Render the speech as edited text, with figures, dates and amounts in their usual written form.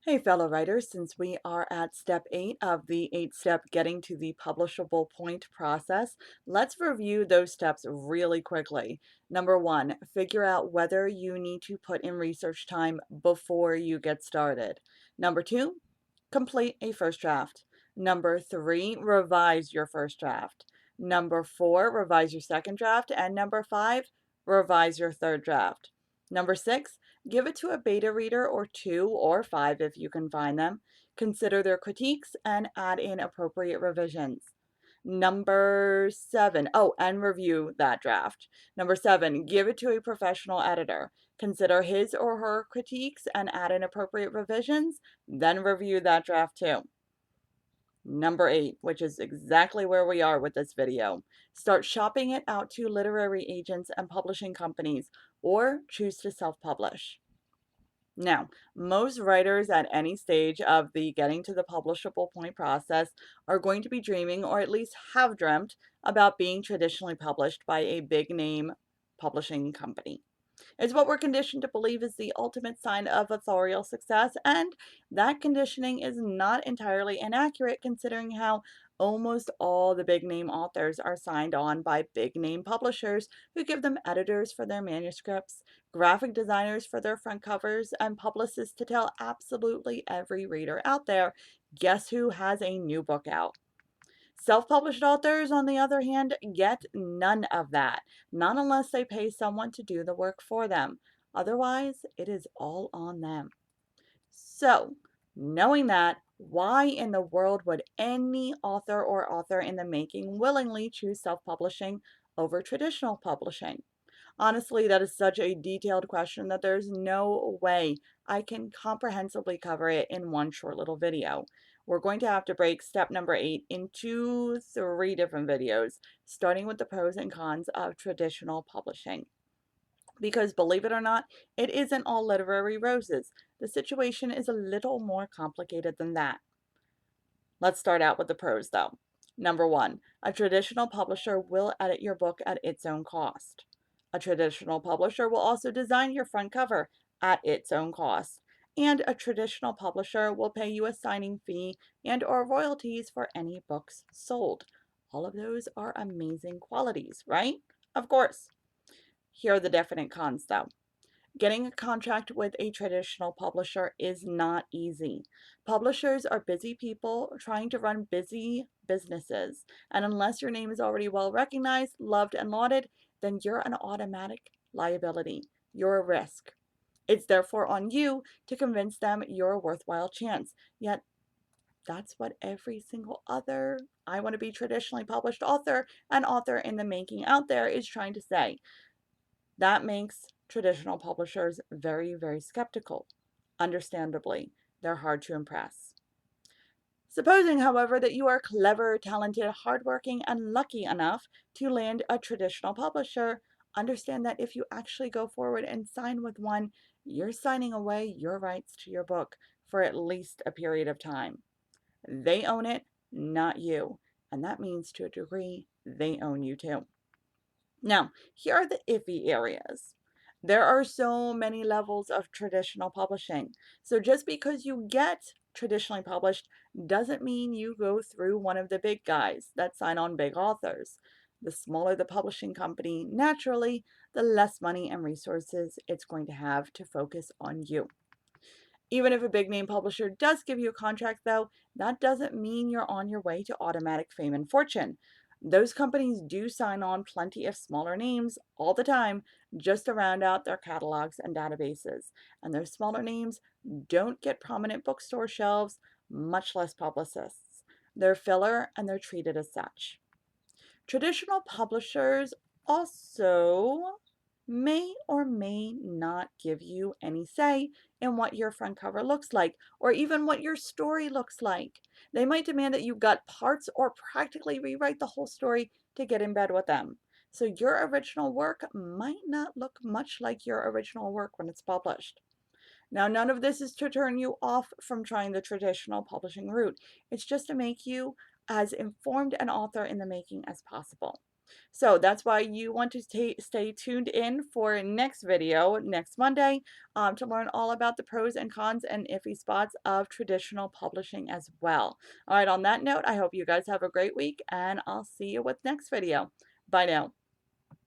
Hey, fellow writers, since we are at step 8 of the 8-step getting to the publishable point process, let's review those steps really quickly. Number 1, figure out whether you need to put in research time before you get started. Number 2, complete a first draft. Number 3, revise your first draft. Number 4, revise your second draft. And number 5, revise your third draft. Number 6, give it to a beta reader or 2 or 5 if you can find them. Consider their critiques and add in appropriate revisions. Number 7, oh, and review that draft. Number 7, give it to a professional editor. Consider his or her critiques and add in appropriate revisions, then review that draft too. Number 8, which is exactly where we are with this video. Start shopping it out to literary agents and publishing companies, or choose to self-publish. Now, most writers at any stage of the getting to the publishable point process are going to be dreaming, or at least have dreamt, about being traditionally published by a big name publishing company. It's what we're conditioned to believe is the ultimate sign of authorial success, and that conditioning is not entirely inaccurate considering how almost all the big name authors are signed on by big name publishers who give them editors for their manuscripts, graphic designers for their front covers, and publicists to tell absolutely every reader out there, guess who has a new book out? Self-published authors, on the other hand, get none of that, not unless they pay someone to do the work for them. Otherwise, it is all on them. So, knowing that, why in the world would any author or author in the making willingly choose self-publishing over traditional publishing? Honestly, that is such a detailed question that there's no way I can comprehensively cover it in one short little video. We're going to have to break step number 8 into 3 different videos, starting with the pros and cons of traditional publishing. Because believe it or not, it isn't all literary roses. The situation is a little more complicated than that. Let's start out with the pros though. Number 1, a traditional publisher will edit your book at its own cost. A traditional publisher will also design your front cover at its own cost. And a traditional publisher will pay you a signing fee and or royalties for any books sold. All of those are amazing qualities, right? Of course. Here are the definite cons though. Getting a contract with a traditional publisher is not easy. Publishers are busy people trying to run busy businesses, and unless your name is already well recognized, loved, and lauded, then you're an automatic liability. You're a risk. It's therefore on you to convince them you're a worthwhile chance. Yet, that's what every single other I want to be traditionally published author and author in the making out there is trying to say. That makes traditional publishers very, very skeptical. Understandably, they're hard to impress. Supposing, however, that you are clever, talented, hardworking, and lucky enough to land a traditional publisher, understand that if you actually go forward and sign with one, you're signing away your rights to your book for at least a period of time. They own it, not you. And that means to a degree, they own you too. Now, here are the iffy areas. There are so many levels of traditional publishing. So just because you get traditionally published doesn't mean you go through one of the big guys that sign on big authors. The smaller the publishing company, naturally, the less money and resources it's going to have to focus on you. Even if a big name publisher does give you a contract, though, that doesn't mean you're on your way to automatic fame and fortune. Those companies do sign on plenty of smaller names all the time just to round out their catalogs and databases. And those smaller names don't get prominent bookstore shelves, much less publicists. They're filler and they're treated as such. Traditional publishers also may or may not give you any say in what your front cover looks like, or even what your story looks like. They might demand that you gut parts or practically rewrite the whole story to get in bed with them. So your original work might not look much like your original work when it's published. Now, none of this is to turn you off from trying the traditional publishing route. It's just to make you as informed an author in the making as possible. So that's why you want to stay tuned in for next video next Monday to learn all about the pros and cons and iffy spots of traditional publishing as well. All right, on that note, I hope you guys have a great week and I'll see you with next video. Bye now.